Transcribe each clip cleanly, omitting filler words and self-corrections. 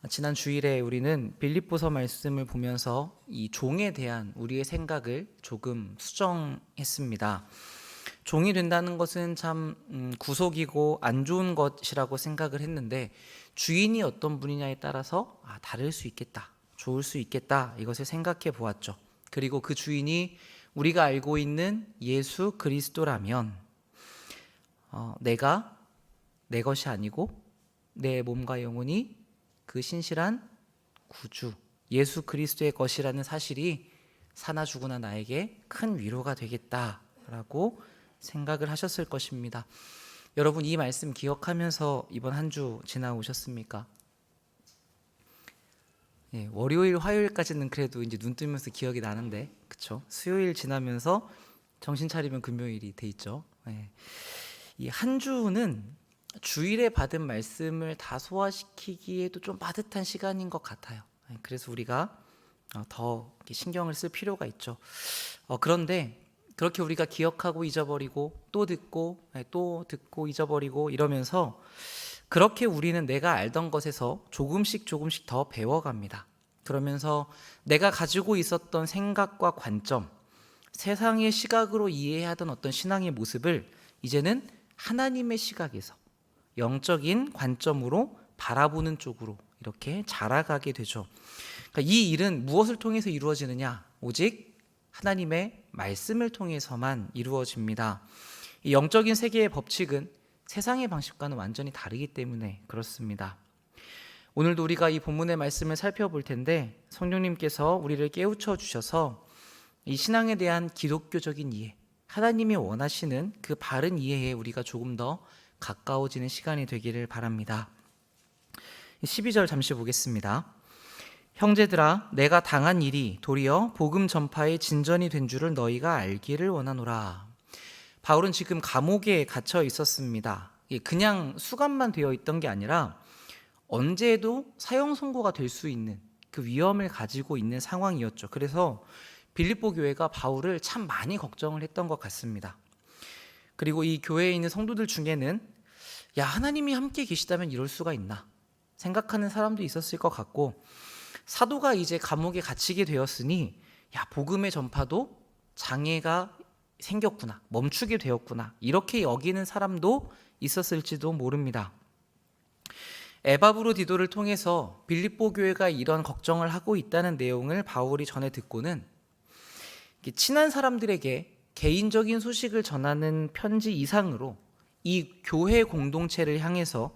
지난 주일에 우리는 빌립보서 말씀을 보면서 이 종에 대한 우리의 생각을 조금 수정했습니다. 종이 된다는 것은 참 구속이고 안 좋은 것이라고 생각을 했는데, 주인이 어떤 분이냐에 따라서 다를 수 있겠다, 좋을 수 있겠다, 이것을 생각해 보았죠. 그리고 그 주인이 우리가 알고 있는 예수 그리스도라면 내가 내 것이 아니고 내 몸과 영혼이 그 신실한 구주 예수 그리스도의 것이라는 사실이 사나 죽으나 나에게 큰 위로가 되겠다라고 생각을 하셨을 것입니다. 여러분, 이 말씀 기억하면서 이번 한 주 지나오셨습니까? 월요일 화요일까지는 그래도 이제 눈 뜨면서 기억이 나는데, 그쵸? 수요일 지나면서 정신 차리면 금요일이 돼 있죠. 이 한 주는 주일에 받은 말씀을 다 소화시키기에도 좀 빠듯한 시간인 것 같아요. 그래서 우리가 더 신경을 쓸 필요가 있죠. 그런데 그렇게 우리가 기억하고 잊어버리고 또 듣고 잊어버리고 이러면서 그렇게 우리는 내가 알던 것에서 조금씩 더 배워갑니다. 그러면서 내가 가지고 있었던 생각과 관점, 세상의 시각으로 이해하던 어떤 신앙의 모습을 이제는 하나님의 시각에서 영적인 관점으로 바라보는 쪽으로 이렇게 자라가게 되죠. 그러니까 이 일은 무엇을 통해서 이루어지느냐? 오직 하나님의 말씀을 통해서만 이루어집니다. 이 영적인 세계의 법칙은 세상의 방식과는 완전히 다르기 때문에 그렇습니다. 오늘도 우리가 이 본문의 말씀을 살펴볼 텐데, 성령님께서 우리를 깨우쳐 주셔서 이 신앙에 대한 기독교적인 이해, 하나님이 원하시는 그 바른 이해에 우리가 조금 더 가까워지는 시간이 되기를 바랍니다. 12절 잠시 보겠습니다. 형제들아, 내가 당한 일이 도리어 복음 전파의 진전이 된 줄을 너희가 알기를 원하노라. 바울은 지금 감옥에 갇혀 있었습니다. 그냥 수감만 되어 있던 게 아니라 언제도 사형 선고가 될 수 있는 그 위험을 가지고 있는 상황이었죠. 그래서 빌립보 교회가 바울을 참 많이 걱정을 했던 것 같습니다. 그리고 이 교회에 있는 성도들 중에는 하나님이 함께 계시다면 이럴 수가 있나 생각하는 사람도 있었을 것 같고, 사도가 이제 감옥에 갇히게 되었으니 복음의 전파도 장애가 생겼구나, 멈추게 되었구나, 이렇게 여기는 사람도 있었을지도 모릅니다. 에바브로 디도를 통해서 빌립보 교회가 이런 걱정을 하고 있다는 내용을 바울이 전해 듣고는 친한 사람들에게 개인적인 소식을 전하는 편지 이상으로 이 교회 공동체를 향해서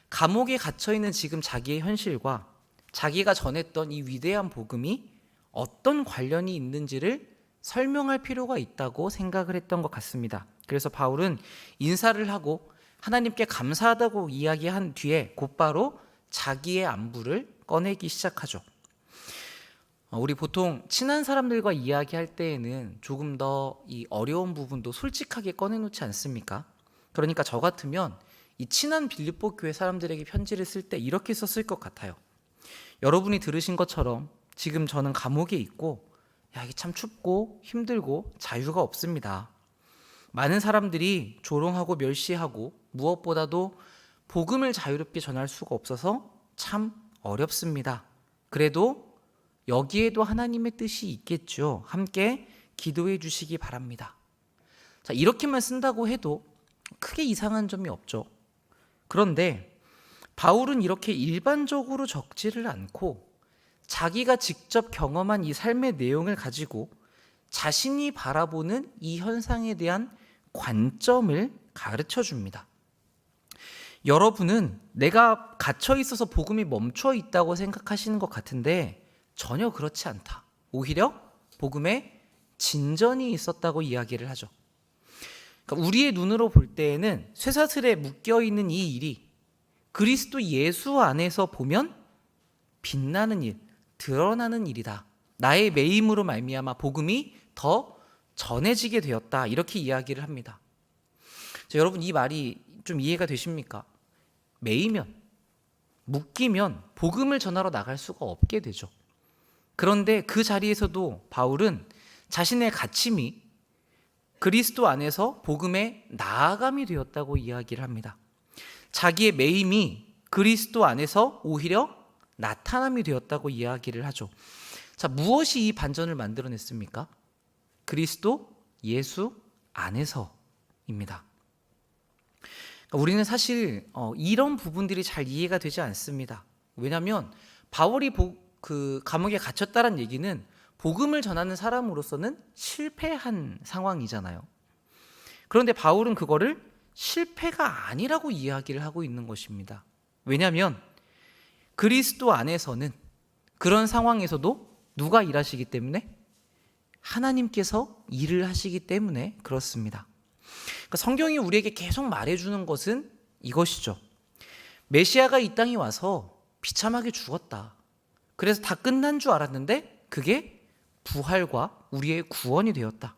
감옥에 갇혀있는 지금 자기의 현실과 자기가 전했던 이 위대한 복음이 어떤 관련이 있는지를 설명할 필요가 있다고 생각을 했던 것 같습니다. 그래서 바울은 인사를 하고 하나님께 감사하다고 이야기한 뒤에 곧바로 자기의 안부를 꺼내기 시작하죠. 우리 보통 친한 사람들과 이야기할 때에는 조금 더 이 어려운 부분도 솔직하게 꺼내놓지 않습니까? 그러니까 저 같으면 이 친한 빌립보 교회 사람들에게 편지를 쓸 때 이렇게 썼을 것 같아요. 여러분이 들으신 것처럼 지금 저는 감옥에 있고 이게 참 춥고 힘들고 자유가 없습니다. 많은 사람들이 조롱하고 멸시하고 무엇보다도 복음을 자유롭게 전할 수가 없어서 참 어렵습니다. 그래도 여기에도 하나님의 뜻이 있겠죠. 함께 기도해 주시기 바랍니다. 자, 이렇게만 쓴다고 해도 크게 이상한 점이 없죠. 그런데 바울은 이렇게 일반적으로 적지를 않고 자기가 직접 경험한 이 삶의 내용을 가지고 자신이 바라보는 이 현상에 대한 관점을 가르쳐 줍니다. 여러분은 내가 갇혀 있어서 복음이 멈춰 있다고 생각하시는 것 같은데 전혀 그렇지 않다. 오히려 복음에 진전이 있었다고 이야기를 하죠. 그러니까 우리의 눈으로 볼 때에는 쇠사슬에 묶여있는 이 일이 그리스도 예수 안에서 보면 빛나는 일, 드러나는 일이다. 나의 매임으로 말미암아 복음이 더 전해지게 되었다. 이렇게 이야기를 합니다. 자, 여러분, 이 말이 좀 이해가 되십니까? 매이면, 묶이면 복음을 전하러 나갈 수가 없게 되죠. 그런데 그 자리에서도 바울은 자신의 갇힘이 그리스도 안에서 복음의 나아감이 되었다고 이야기를 합니다. 자기의 매임이 그리스도 안에서 오히려 나타남이 되었다고 이야기를 하죠. 자, 무엇이 이 반전을 만들어냈습니까? 그리스도 예수 안에서입니다. 우리는 사실 이런 부분들이 잘 이해가 되지 않습니다. 왜냐하면 바울이 그 감옥에 갇혔다는 얘기는 복음을 전하는 사람으로서는 실패한 상황이잖아요. 그런데 바울은 그거를 실패가 아니라고 이야기를 하고 있는 것입니다. 왜냐하면 그리스도 안에서는 그런 상황에서도 누가 일하시기 때문에? 하나님께서 일을 하시기 때문에 그렇습니다. 그러니까 성경이 우리에게 계속 말해주는 것은 이것이죠. 메시아가 이 땅에 와서 비참하게 죽었다. 그래서 다 끝난 줄 알았는데 그게 부활과 우리의 구원이 되었다.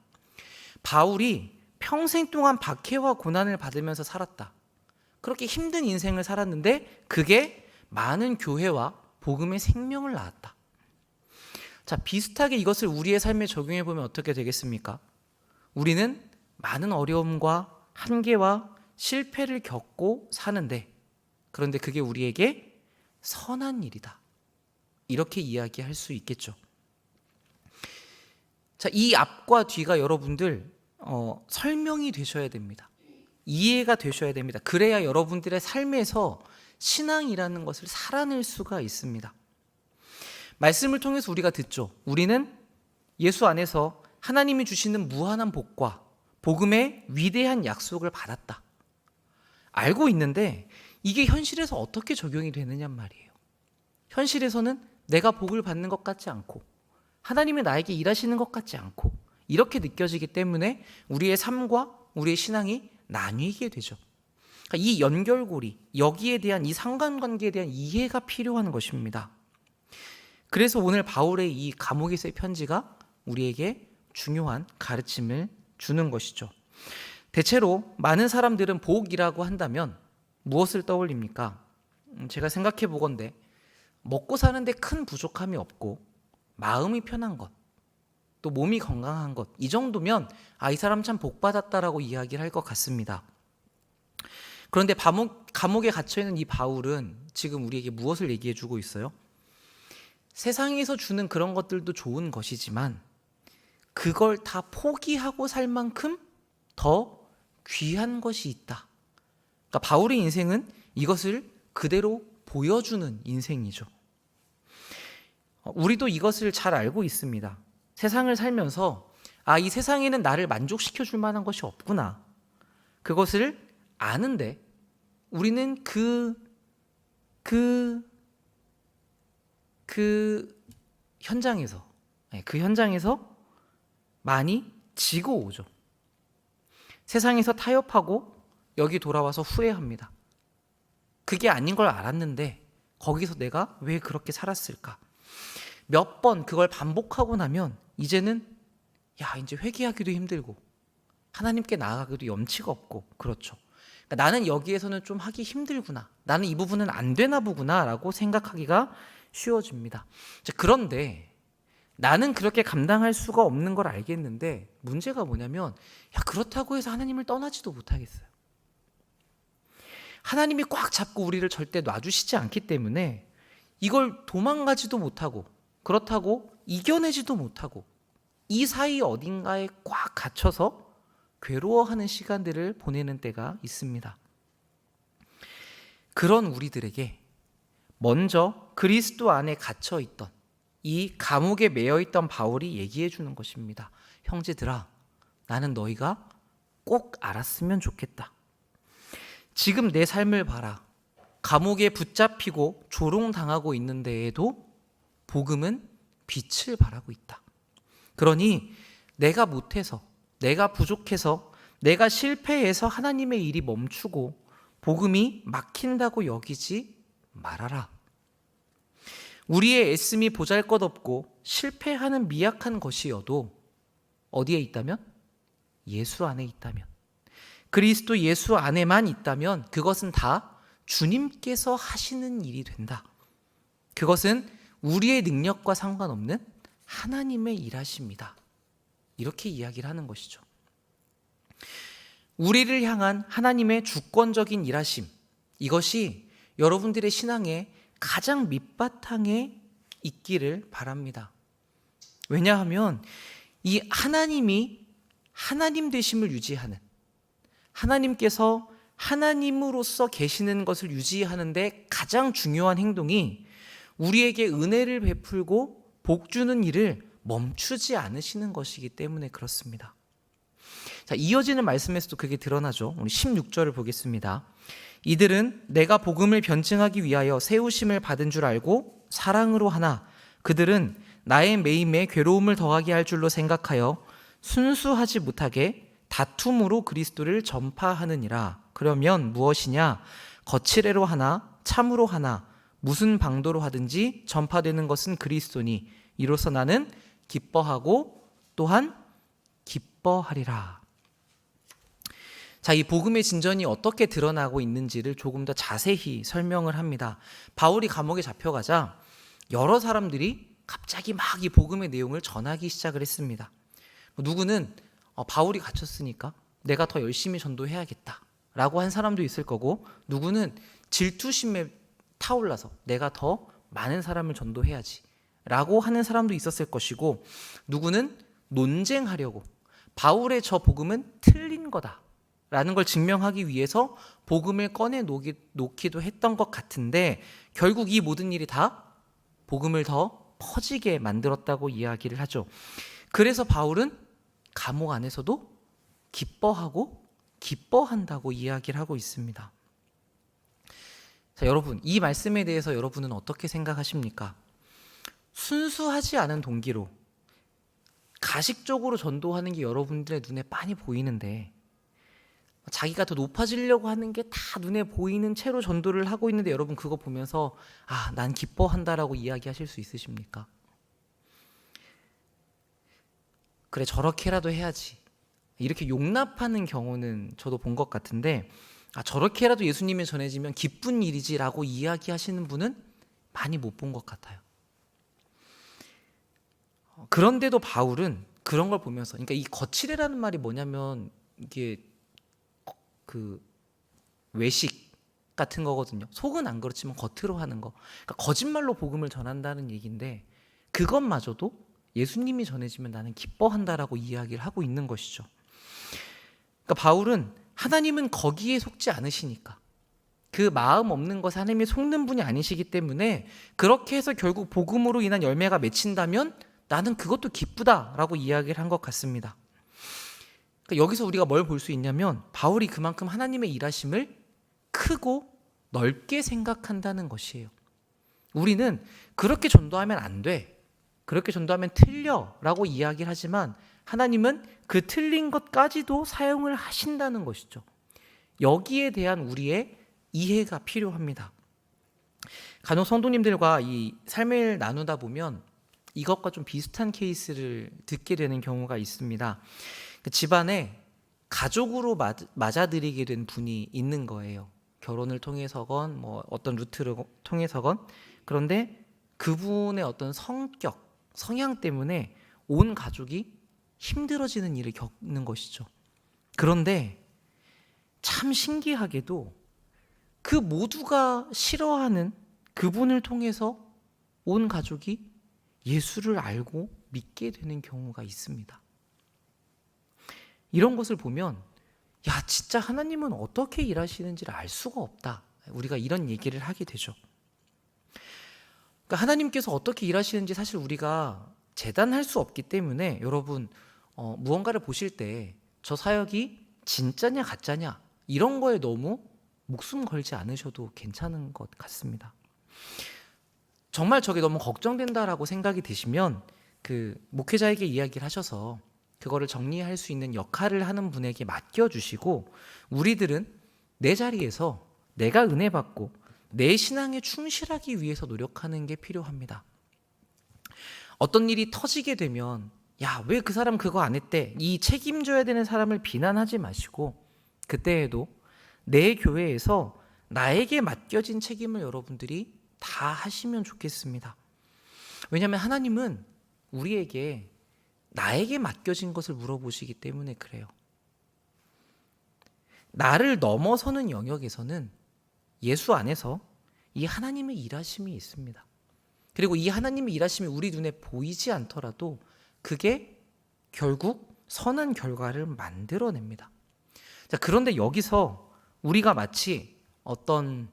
바울이 평생 동안 박해와 고난을 받으면서 살았다. 그렇게 힘든 인생을 살았는데 그게 많은 교회와 복음의 생명을 낳았다. 자, 비슷하게 이것을 우리의 삶에 적용해 보면 어떻게 되겠습니까? 우리는 많은 어려움과 한계와 실패를 겪고 사는데, 그런데 그게 우리에게 선한 일이다. 이렇게 이야기할 수 있겠죠. 자, 이 앞과 뒤가 여러분들 설명이 되셔야 됩니다. 이해가 되셔야 됩니다. 그래야 여러분들의 삶에서 신앙이라는 것을 살아낼 수가 있습니다. 말씀을 통해서 우리가 듣죠. 우리는 예수 안에서 하나님이 주시는 무한한 복과 복음의 위대한 약속을 받았다. 알고 있는데 이게 현실에서 어떻게 적용이 되느냐 말이에요. 현실에서는 내가 복을 받는 것 같지 않고 하나님이 나에게 일하시는 것 같지 않고 이렇게 느껴지기 때문에 우리의 삶과 우리의 신앙이 나뉘게 되죠. 그러니까 이 연결고리, 여기에 대한 이 상관관계에 대한 이해가 필요한 것입니다. 그래서 오늘 바울의 이 감옥에서의 편지가 우리에게 중요한 가르침을 주는 것이죠. 대체로 많은 사람들은 복이라고 한다면 무엇을 떠올립니까? 제가 생각해 보건대 먹고 사는데 큰 부족함이 없고 마음이 편한 것, 또 몸이 건강한 것, 이 정도면 이 사람 참 복받았다라고 이야기를 할 것 같습니다. 그런데 감옥에 갇혀있는 이 바울은 지금 우리에게 무엇을 얘기해 주고 있어요? 세상에서 주는 그런 것들도 좋은 것이지만 그걸 다 포기하고 살 만큼 더 귀한 것이 있다. 그러니까 바울의 인생은 이것을 그대로 보여주는 인생이죠. 우리도 이것을 잘 알고 있습니다. 세상을 살면서 이 세상에는 나를 만족시켜 줄 만한 것이 없구나. 그것을 아는데 우리는 그 현장에서 많이 지고 오죠. 세상에서 타협하고 여기 돌아와서 후회합니다. 그게 아닌 걸 알았는데 거기서 내가 왜 그렇게 살았을까? 몇 번 그걸 반복하고 나면 이제는 이제 회개하기도 힘들고 하나님께 나아가기도 염치가 없고 그렇죠. 그러니까 나는 여기에서는 좀 하기 힘들구나. 나는 이 부분은 안 되나 보구나 라고 생각하기가 쉬워집니다. 그런데 나는 그렇게 감당할 수가 없는 걸 알겠는데 문제가 뭐냐면 그렇다고 해서 하나님을 떠나지도 못하겠어요. 하나님이 꽉 잡고 우리를 절대 놔주시지 않기 때문에 이걸 도망가지도 못하고 그렇다고 이겨내지도 못하고 이 사이 어딘가에 꽉 갇혀서 괴로워하는 시간들을 보내는 때가 있습니다. 그런 우리들에게 먼저 그리스도 안에 갇혀있던 이 감옥에 매여있던 바울이 얘기해 주는 것입니다. 형제들아, 나는 너희가 꼭 알았으면 좋겠다. 지금 내 삶을 봐라. 감옥에 붙잡히고 조롱당하고 있는 데에도 복음은 빛을 발하고 있다. 그러니 내가 못해서, 내가 부족해서, 내가 실패해서 하나님의 일이 멈추고 복음이 막힌다고 여기지 말아라. 우리의 애씀이 보잘것없고 실패하는 미약한 것이어도 어디에 있다면? 예수 안에 있다면, 그리스도 예수 안에만 있다면 그것은 다 주님께서 하시는 일이 된다. 그것은 우리의 능력과 상관없는 하나님의 일하십니다. 이렇게 이야기를 하는 것이죠. 우리를 향한 하나님의 주권적인 일하심, 이것이 여러분들의 신앙에 가장 밑바탕에 있기를 바랍니다. 왜냐하면 이 하나님이 하나님 되심을 유지하는, 하나님께서 하나님으로서 계시는 것을 유지하는데 가장 중요한 행동이 우리에게 은혜를 베풀고 복 주는 일을 멈추지 않으시는 것이기 때문에 그렇습니다. 자, 이어지는 말씀에서도 그게 드러나죠. 우리 16절을 보겠습니다. 이들은 내가 복음을 변증하기 위하여 세우심을 받은 줄 알고 사랑으로 하나 그들은 나의 매임에 괴로움을 더하게 할 줄로 생각하여 순수하지 못하게 다툼으로 그리스도를 전파하느니라. 그러면 무엇이냐? 거칠애로 하나 참으로 하나 무슨 방도로 하든지 전파되는 것은 그리스도니 이로써 나는 기뻐하고 또한 기뻐하리라. 자, 이 복음의 진전이 어떻게 드러나고 있는지를 조금 더 자세히 설명을 합니다. 바울이 감옥에 잡혀가자 여러 사람들이 갑자기 막 이 복음의 내용을 전하기 시작을 했습니다. 누구는 바울이 갇혔으니까 내가 더 열심히 전도해야겠다 라고 한 사람도 있을 거고, 누구는 질투심에 타올라서 내가 더 많은 사람을 전도해야지 라고 하는 사람도 있었을 것이고, 누구는 논쟁하려고 바울의 저 복음은 틀린 거다 라는 걸 증명하기 위해서 복음을 꺼내 놓기도 했던 것 같은데, 결국 이 모든 일이 다 복음을 더 퍼지게 만들었다고 이야기를 하죠. 그래서 바울은 감옥 안에서도 기뻐하고 기뻐한다고 이야기를 하고 있습니다. 자, 여러분, 이 말씀에 대해서 여러분은 어떻게 생각하십니까? 순수하지 않은 동기로 가식적으로 전도하는 게 여러분들의 눈에 빤히 보이는데, 자기가 더 높아지려고 하는 게 다 눈에 보이는 채로 전도를 하고 있는데, 여러분 그거 보면서 난 기뻐한다라고 이야기하실 수 있으십니까? 그래, 저렇게라도 해야지 이렇게 용납하는 경우는 저도 본 것 같은데, 저렇게라도 예수님이 전해지면 기쁜 일이지라고 이야기하시는 분은 많이 못 본 것 같아요. 그런데도 바울은 그런 걸 보면서, 그러니까 이 거칠애라는 말이 뭐냐면 이게 그 외식 같은 거거든요. 속은 안 그렇지만 겉으로 하는 거. 그러니까 거짓말로 복음을 전한다는 얘기인데, 그것마저도 예수님이 전해지면 나는 기뻐한다라고 이야기를 하고 있는 것이죠. 그러니까 바울은 하나님은 거기에 속지 않으시니까, 그 마음 없는 것에 하나님이 속는 분이 아니시기 때문에 그렇게 해서 결국 복음으로 인한 열매가 맺힌다면 나는 그것도 기쁘다라고 이야기를 한 것 같습니다. 그러니까 여기서 우리가 뭘 볼 수 있냐면, 바울이 그만큼 하나님의 일하심을 크고 넓게 생각한다는 것이에요. 우리는 그렇게 전도하면 안 돼, 그렇게 전도하면 틀려 라고 이야기를 하지만, 하나님은 그 틀린 것까지도 사용을 하신다는 것이죠. 여기에 대한 우리의 이해가 필요합니다. 간혹 성도님들과 이 삶을 나누다 보면 이것과 좀 비슷한 케이스를 듣게 되는 경우가 있습니다. 집안에 가족으로 맞아들이게 된 분이 있는 거예요. 결혼을 통해서건 뭐 어떤 루트를 통해서건. 그런데 그분의 어떤 성격, 성향 때문에 온 가족이 힘들어지는 일을 겪는 것이죠. 그런데 참 신기하게도 그 모두가 싫어하는 그분을 통해서 온 가족이 예수를 알고 믿게 되는 경우가 있습니다. 이런 것을 보면 진짜 하나님은 어떻게 일하시는지를 알 수가 없다, 우리가 이런 얘기를 하게 되죠. 그러니까 하나님께서 어떻게 일하시는지 사실 우리가 재단할 수 없기 때문에, 여러분 무언가를 보실 때 저 사역이 진짜냐 가짜냐 이런 거에 너무 목숨 걸지 않으셔도 괜찮은 것 같습니다. 정말 저게 너무 걱정된다라고 생각이 되시면 그 목회자에게 이야기를 하셔서 그거를 정리할 수 있는 역할을 하는 분에게 맡겨주시고, 우리들은 내 자리에서 내가 은혜 받고 내 신앙에 충실하기 위해서 노력하는 게 필요합니다. 어떤 일이 터지게 되면 왜 그 사람 그거 안 했대, 이 책임져야 되는 사람을 비난하지 마시고, 그때에도 내 교회에서 나에게 맡겨진 책임을 여러분들이 다 하시면 좋겠습니다. 왜냐하면 하나님은 우리에게 나에게 맡겨진 것을 물어보시기 때문에 그래요. 나를 넘어서는 영역에서는 예수 안에서 이 하나님의 일하심이 있습니다. 그리고 이 하나님의 일하심이 우리 눈에 보이지 않더라도 그게 결국 선한 결과를 만들어냅니다. 자, 그런데 여기서 우리가 마치 어떤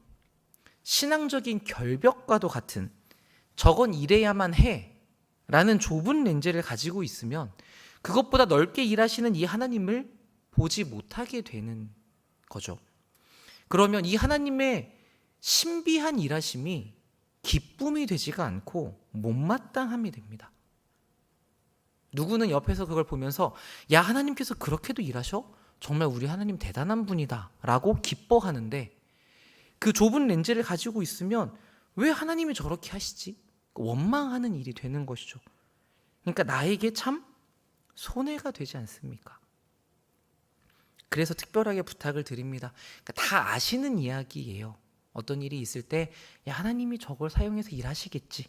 신앙적인 결벽과도 같은 저건 이래야만 해 라는 좁은 렌즈를 가지고 있으면 그것보다 넓게 일하시는 이 하나님을 보지 못하게 되는 거죠. 그러면 이 하나님의 신비한 일하심이 기쁨이 되지가 않고 못마땅함이 됩니다. 누구는 옆에서 그걸 보면서 야, 하나님께서 그렇게도 일하셔? 정말 우리 하나님 대단한 분이다 라고 기뻐하는데 그 좁은 렌즈를 가지고 있으면 왜 하나님이 저렇게 하시지? 원망하는 일이 되는 것이죠. 그러니까 나에게 참 손해가 되지 않습니까? 그래서 특별하게 부탁을 드립니다. 그러니까 다 아시는 이야기예요. 어떤 일이 있을 때 야, 하나님이 저걸 사용해서 일하시겠지.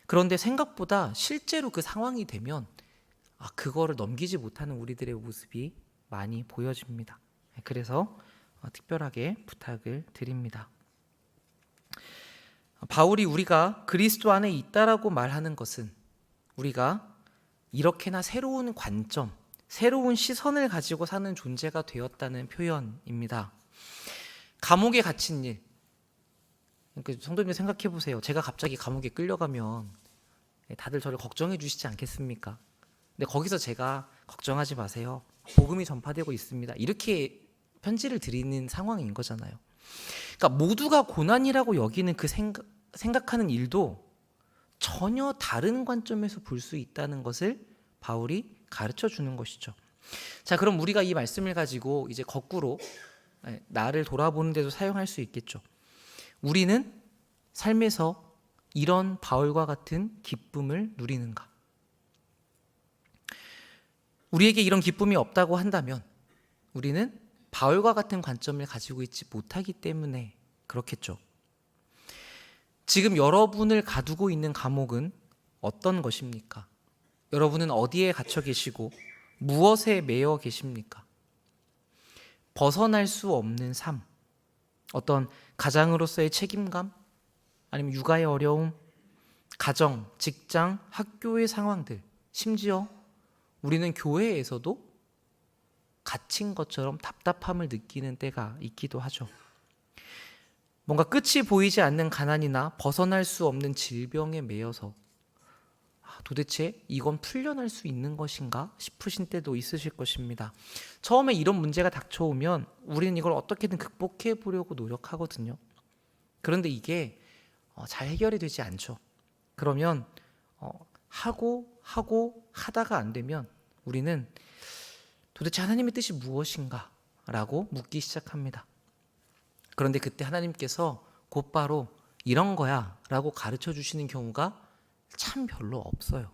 그런데 생각보다 실제로 그 상황이 되면 그거를 넘기지 못하는 우리들의 모습이 많이 보여집니다. 그래서 특별하게 부탁을 드립니다. 바울이 우리가 그리스도 안에 있다라고 말하는 것은 우리가 이렇게나 새로운 관점, 새로운 시선을 가지고 사는 존재가 되었다는 표현입니다. 감옥에 갇힌 일. 그러니까 성도님 생각해 보세요. 제가 갑자기 감옥에 끌려가면 다들 저를 걱정해 주시지 않겠습니까? 근데 거기서 제가 걱정하지 마세요. 복음이 전파되고 있습니다. 이렇게 편지를 드리는 상황인 거잖아요. 그러니까 모두가 고난이라고 여기는 그 생각하는 일도 전혀 다른 관점에서 볼 수 있다는 것을 바울이 가르쳐 주는 것이죠. 자, 그럼 우리가 이 말씀을 가지고 이제 거꾸로 나를 돌아보는 데도 사용할 수 있겠죠. 우리는 삶에서 이런 바울과 같은 기쁨을 누리는가? 우리에게 이런 기쁨이 없다고 한다면 우리는 바울과 같은 관점을 가지고 있지 못하기 때문에 그렇겠죠. 지금 여러분을 가두고 있는 감옥은 어떤 것입니까? 여러분은 어디에 갇혀 계시고 무엇에 매여 계십니까? 벗어날 수 없는 삶, 어떤 가장으로서의 책임감, 아니면 육아의 어려움, 가정, 직장, 학교의 상황들, 심지어 우리는 교회에서도 갇힌 것처럼 답답함을 느끼는 때가 있기도 하죠. 뭔가 끝이 보이지 않는 가난이나 벗어날 수 없는 질병에 매여서 도대체 이건 풀려날 수 있는 것인가 싶으신 때도 있으실 것입니다. 처음에 이런 문제가 닥쳐오면 우리는 이걸 어떻게든 극복해 보려고 노력하거든요. 그런데 이게 잘 해결이 되지 않죠. 그러면 하다가 안 되면 우리는 도대체 하나님의 뜻이 무엇인가? 라고 묻기 시작합니다. 그런데 그때 하나님께서 곧바로 이런 거야 라고 가르쳐 주시는 경우가 참 별로 없어요.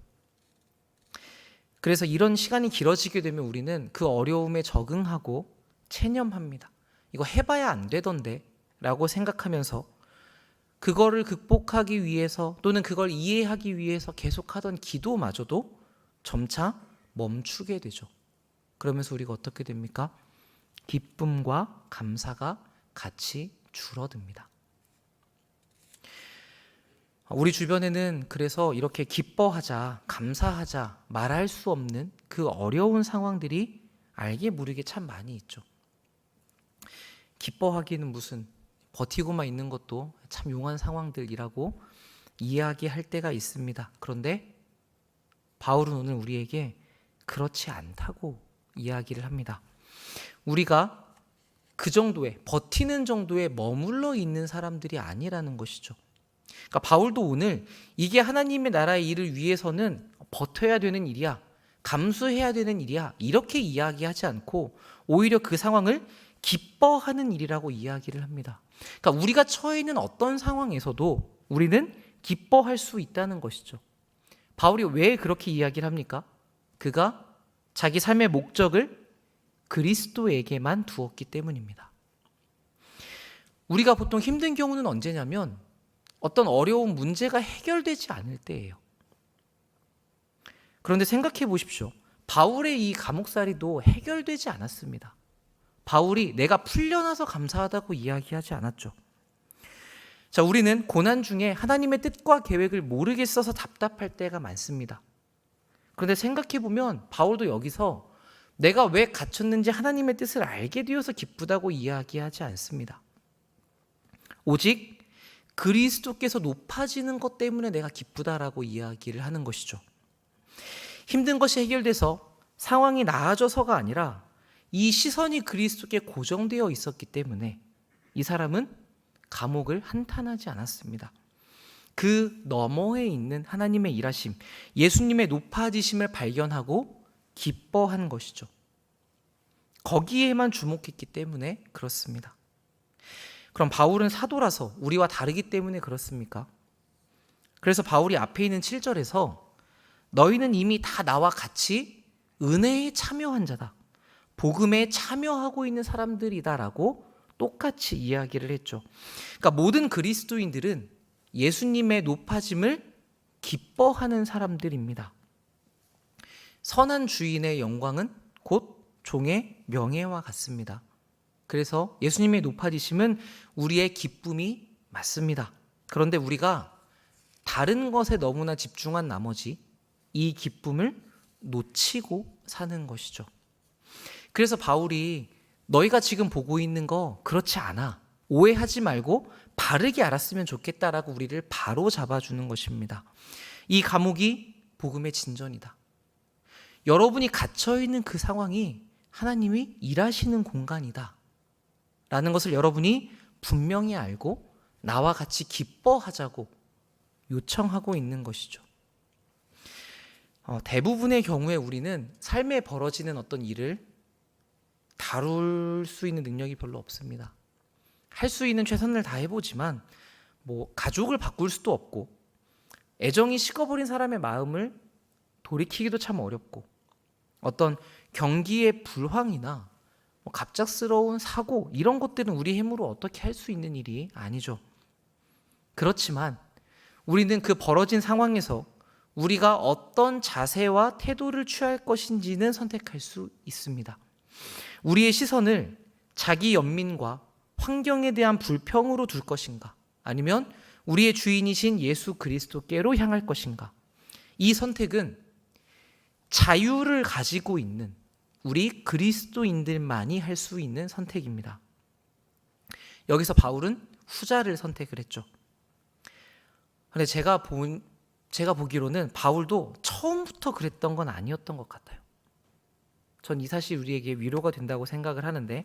그래서 이런 시간이 길어지게 되면 우리는 그 어려움에 적응하고 체념합니다. 이거 해봐야 안 되던데 라고 생각하면서 그거를 극복하기 위해서 또는 그걸 이해하기 위해서 계속하던 기도마저도 점차 멈추게 되죠. 그러면서 우리가 어떻게 됩니까? 기쁨과 감사가 같이 줄어듭니다. 우리 주변에는 그래서 이렇게 기뻐하자, 감사하자, 말할 수 없는 그 어려운 상황들이 알게 모르게 참 많이 있죠. 기뻐하기는 무슨, 버티고만 있는 것도 참 용한 상황들이라고 이야기할 때가 있습니다. 그런데 바울은 오늘 우리에게 그렇지 않다고 이야기를 합니다. 우리가 그 정도의, 버티는 정도에 머물러 있는 사람들이 아니라는 것이죠. 그러니까 바울도 오늘 이게 하나님의 나라의 일을 위해서는 버텨야 되는 일이야, 감수해야 되는 일이야, 이렇게 이야기하지 않고 오히려 그 상황을 기뻐하는 일이라고 이야기를 합니다. 그러니까 우리가 처해 있는 어떤 상황에서도 우리는 기뻐할 수 있다는 것이죠. 바울이 왜 그렇게 이야기를 합니까? 그가 자기 삶의 목적을 그리스도에게만 두었기 때문입니다. 우리가 보통 힘든 경우는 언제냐면 어떤 어려운 문제가 해결되지 않을 때예요. 그런데 생각해 보십시오. 바울의 이 감옥살이도 해결되지 않았습니다. 바울이 내가 풀려나서 감사하다고 이야기하지 않았죠. 자, 우리는 고난 중에 하나님의 뜻과 계획을 모르겠어서 답답할 때가 많습니다. 그런데 생각해보면 바울도 여기서 내가 왜 갇혔는지 하나님의 뜻을 알게 되어서 기쁘다고 이야기하지 않습니다. 오직 그리스도께서 높아지는 것 때문에 내가 기쁘다라고 이야기를 하는 것이죠. 힘든 것이 해결돼서 상황이 나아져서가 아니라 이 시선이 그리스도께 고정되어 있었기 때문에 이 사람은 감옥을 한탄하지 않았습니다. 그 너머에 있는 하나님의 일하심, 예수님의 높아지심을 발견하고 기뻐한 것이죠. 거기에만 주목했기 때문에 그렇습니다. 그럼 바울은 사도라서 우리와 다르기 때문에 그렇습니까? 그래서 바울이 앞에 있는 7절에서 너희는 이미 다 나와 같이 은혜에 참여한 자다, 복음에 참여하고 있는 사람들이다라고 똑같이 이야기를 했죠. 그러니까 모든 그리스도인들은 예수님의 높아짐을 기뻐하는 사람들입니다. 선한 주인의 영광은 곧 종의 명예와 같습니다. 그래서 예수님의 높아지심은 우리의 기쁨이 맞습니다. 그런데 우리가 다른 것에 너무나 집중한 나머지 이 기쁨을 놓치고 사는 것이죠. 그래서 바울이 너희가 지금 보고 있는 거 그렇지 않아, 오해하지 말고 바르게 알았으면 좋겠다라고 우리를 바로 잡아주는 것입니다. 이 감옥이 복음의 진전이다. 여러분이 갇혀있는 그 상황이 하나님이 일하시는 공간이다 라는 것을 여러분이 분명히 알고 나와 같이 기뻐하자고 요청하고 있는 것이죠. 대부분의 경우에 우리는 삶에 벌어지는 어떤 일을 다룰 수 있는 능력이 별로 없습니다. 할 수 있는 최선을 다해보지만 가족을 바꿀 수도 없고 애정이 식어버린 사람의 마음을 돌이키기도 참 어렵고 어떤 경기의 불황이나 갑작스러운 사고 이런 것들은 우리 힘으로 어떻게 할 수 있는 일이 아니죠. 그렇지만 우리는 그 벌어진 상황에서 우리가 어떤 자세와 태도를 취할 것인지는 선택할 수 있습니다. 우리의 시선을 자기 연민과 환경에 대한 불평으로 둘 것인가, 아니면 우리의 주인이신 예수 그리스도께로 향할 것인가. 이 선택은 자유를 가지고 있는 우리 그리스도인들만이 할 수 있는 선택입니다. 여기서 바울은 후자를 선택을 했죠. 그런데 제가 보기로는 바울도 처음부터 그랬던 건 아니었던 것 같아요. 전 이 사실이 우리에게 위로가 된다고 생각을 하는데,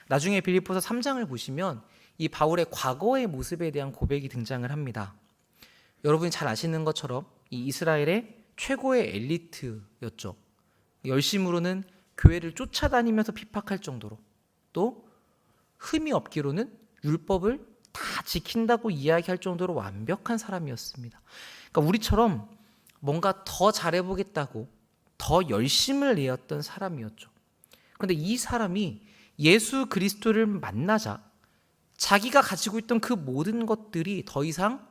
나중에 빌립보서 3장을 보시면 이 바울의 과거의 모습에 대한 고백이 등장을 합니다. 여러분이 잘 아시는 것처럼 이 이스라엘의 최고의 엘리트였죠. 열심으로는 교회를 쫓아다니면서 핍박할 정도로, 또 흠이 없기로는 율법을 다 지킨다고 이야기할 정도로 완벽한 사람이었습니다. 그러니까 우리처럼 뭔가 더 잘해보겠다고 더 열심을 내었던 사람이었죠. 그런데 이 사람이 예수 그리스도를 만나자 자기가 가지고 있던 그 모든 것들이 더 이상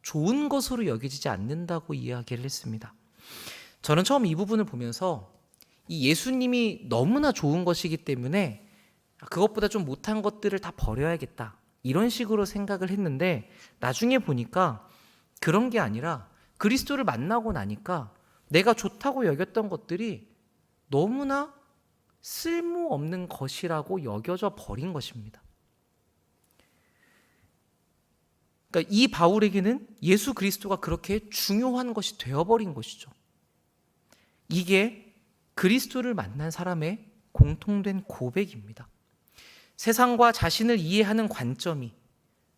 좋은 것으로 여겨지지 않는다고 이야기를 했습니다. 저는 처음 이 부분을 보면서 이 예수님이 너무나 좋은 것이기 때문에 그것보다 좀 못한 것들을 다 버려야겠다, 이런 식으로 생각을 했는데, 나중에 보니까 그런 게 아니라 그리스도를 만나고 나니까 내가 좋다고 여겼던 것들이 너무나 쓸모없는 것이라고 여겨져 버린 것입니다. 그러니까 이 바울에게는 예수 그리스도가 그렇게 중요한 것이 되어버린 것이죠. 이게 그리스도를 만난 사람의 공통된 고백입니다. 세상과 자신을 이해하는 관점이,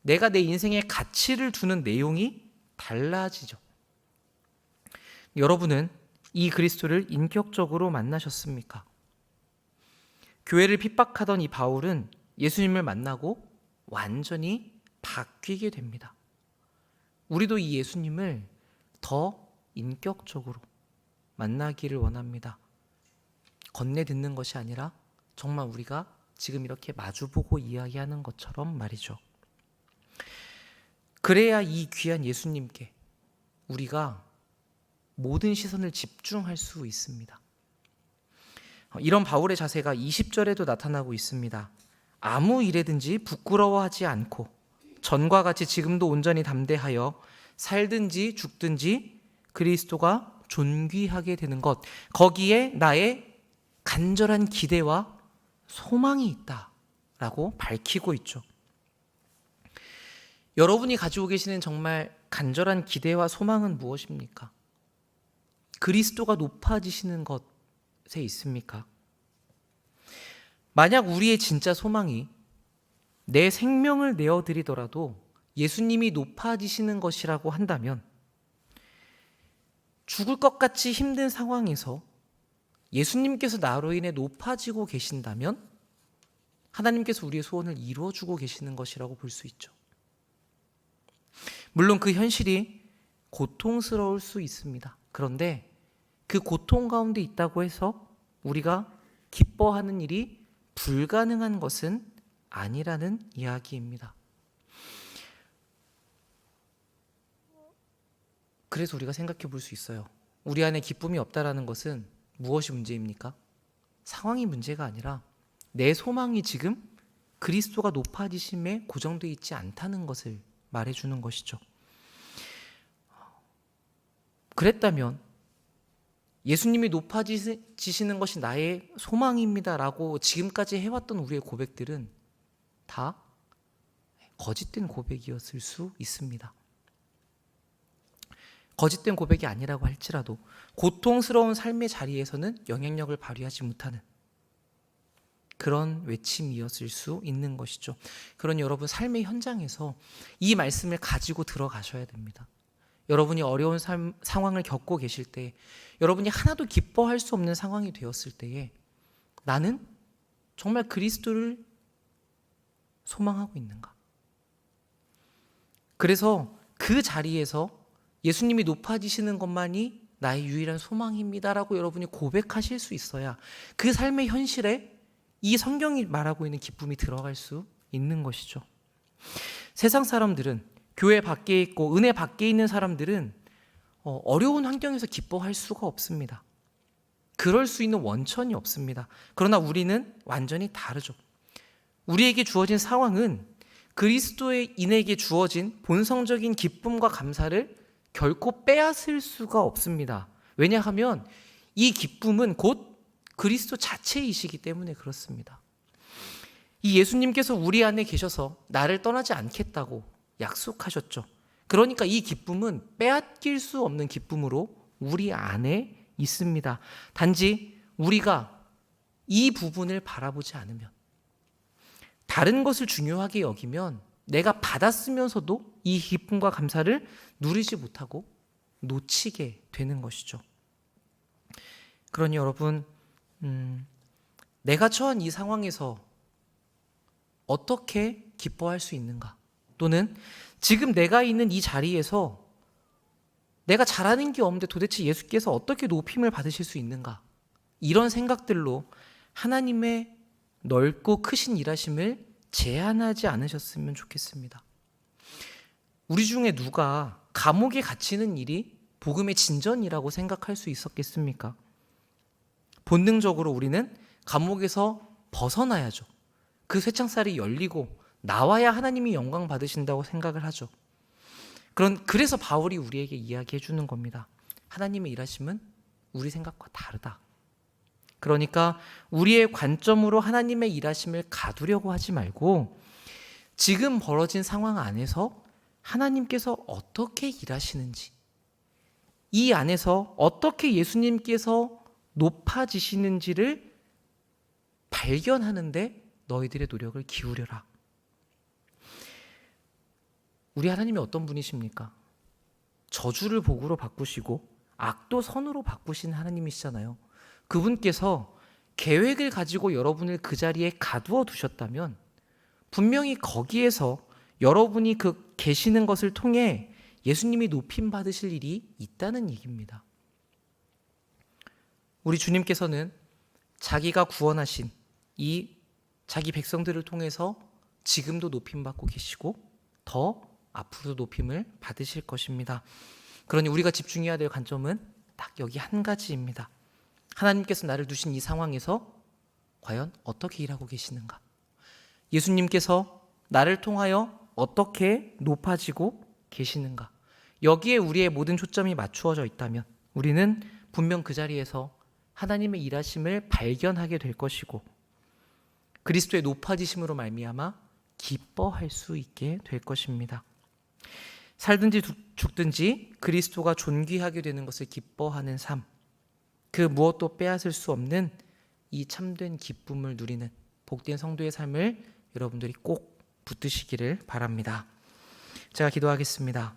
내가 내 인생에 가치를 두는 내용이 달라지죠. 여러분은 이 그리스도를 인격적으로 만나셨습니까? 교회를 핍박하던 이 바울은 예수님을 만나고 완전히 바뀌게 됩니다. 우리도 이 예수님을 더 인격적으로 만나기를 원합니다. 건네 듣는 것이 아니라 정말 우리가 지금 이렇게 마주보고 이야기하는 것처럼 말이죠. 그래야 이 귀한 예수님께 우리가 모든 시선을 집중할 수 있습니다. 이런 바울의 자세가 20절에도 나타나고 있습니다. 아무 일에든지 부끄러워하지 않고 전과 같이 지금도 온전히 담대하여 살든지 죽든지 그리스도가 존귀하게 되는 것, 거기에 나의 간절한 기대와 소망이 있다라고 밝히고 있죠. 여러분이 가지고 계시는 정말 간절한 기대와 소망은 무엇입니까? 그리스도가 높아지시는 것에 있습니까? 만약 우리의 진짜 소망이 내 생명을 내어드리더라도 예수님이 높아지시는 것이라고 한다면, 죽을 것 같이 힘든 상황에서 예수님께서 나로 인해 높아지고 계신다면 하나님께서 우리의 소원을 이루어주고 계시는 것이라고 볼 수 있죠. 물론 그 현실이 고통스러울 수 있습니다. 그런데 그 고통 가운데 있다고 해서 우리가 기뻐하는 일이 불가능한 것은 아니라는 이야기입니다. 그래서 우리가 생각해 볼 수 있어요. 우리 안에 기쁨이 없다라는 것은 무엇이 문제입니까? 상황이 문제가 아니라 내 소망이 지금 그리스도가 높아지심에 고정되어 있지 않다는 것을 말해주는 것이죠. 그랬다면 예수님이 높아지시는 것이 나의 소망입니다라고 지금까지 해왔던 우리의 고백들은 다 거짓된 고백이었을 수 있습니다. 거짓된 고백이 아니라고 할지라도 고통스러운 삶의 자리에서는 영향력을 발휘하지 못하는 그런 외침이었을 수 있는 것이죠. 그러니 여러분, 삶의 현장에서 이 말씀을 가지고 들어가셔야 됩니다. 여러분이 어려운 상황을 겪고 계실 때, 여러분이 하나도 기뻐할 수 없는 상황이 되었을 때에 나는 정말 그리스도를 소망하고 있는가? 그래서 그 자리에서 예수님이 높아지시는 것만이 나의 유일한 소망입니다라고 여러분이 고백하실 수 있어야 그 삶의 현실에 이 성경이 말하고 있는 기쁨이 들어갈 수 있는 것이죠. 세상 사람들은, 교회 밖에 있고 은혜 밖에 있는 사람들은 어려운 환경에서 기뻐할 수가 없습니다. 그럴 수 있는 원천이 없습니다. 그러나 우리는 완전히 다르죠. 우리에게 주어진 상황은 그리스도의 인에게 주어진 본성적인 기쁨과 감사를 결코 빼앗을 수가 없습니다. 왜냐하면 이 기쁨은 곧 그리스도 자체이시기 때문에 그렇습니다. 이 예수님께서 우리 안에 계셔서 나를 떠나지 않겠다고 약속하셨죠. 그러니까 이 기쁨은 빼앗길 수 없는 기쁨으로 우리 안에 있습니다. 단지 우리가 이 부분을 바라보지 않으면, 다른 것을 중요하게 여기면 내가 받았으면서도 이 기쁨과 감사를 누리지 못하고 놓치게 되는 것이죠. 그러니 여러분, 내가 처한 이 상황에서 어떻게 기뻐할 수 있는가? 또는 지금 내가 있는 이 자리에서 내가 잘하는 게 없는데 도대체 예수께서 어떻게 높임을 받으실 수 있는가? 이런 생각들로 하나님의 넓고 크신 일하심을 제한하지 않으셨으면 좋겠습니다. 우리 중에 누가 감옥에 갇히는 일이 복음의 진전이라고 생각할 수 있었겠습니까? 본능적으로 우리는 감옥에서 벗어나야죠. 그 쇠창살이 열리고 나와야 하나님이 영광 받으신다고 생각을 하죠. 그래서 바울이 우리에게 이야기해 주는 겁니다. 하나님의 일하심은 우리 생각과 다르다. 그러니까 우리의 관점으로 하나님의 일하심을 가두려고 하지 말고 지금 벌어진 상황 안에서 하나님께서 어떻게 일하시는지, 이 안에서 어떻게 예수님께서 높아지시는지를 발견하는데 너희들의 노력을 기울여라. 우리 하나님이 어떤 분이십니까? 저주를 복으로 바꾸시고 악도 선으로 바꾸신 하나님이시잖아요. 그분께서 계획을 가지고 여러분을 그 자리에 가두어 두셨다면 분명히 거기에서 여러분이 그 계시는 것을 통해 예수님이 높임 받으실 일이 있다는 얘기입니다. 우리 주님께서는 자기가 구원하신 이 자기 백성들을 통해서 지금도 높임 받고 계시고 더 앞으로도 높임을 받으실 것입니다. 그러니 우리가 집중해야 될 관점은 딱 여기 한 가지입니다. 하나님께서 나를 두신 이 상황에서 과연 어떻게 일하고 계시는가? 예수님께서 나를 통하여 어떻게 높아지고 계시는가? 여기에 우리의 모든 초점이 맞추어져 있다면 우리는 분명 그 자리에서 하나님의 일하심을 발견하게 될 것이고 그리스도의 높아지심으로 말미암아 기뻐할 수 있게 될 것입니다. 살든지 죽든지 그리스도가 존귀하게 되는 것을 기뻐하는 삶, 그 무엇도 빼앗을 수 없는 이 참된 기쁨을 누리는 복된 성도의 삶을 여러분들이 꼭 붙드시기를 바랍니다. 제가 기도하겠습니다.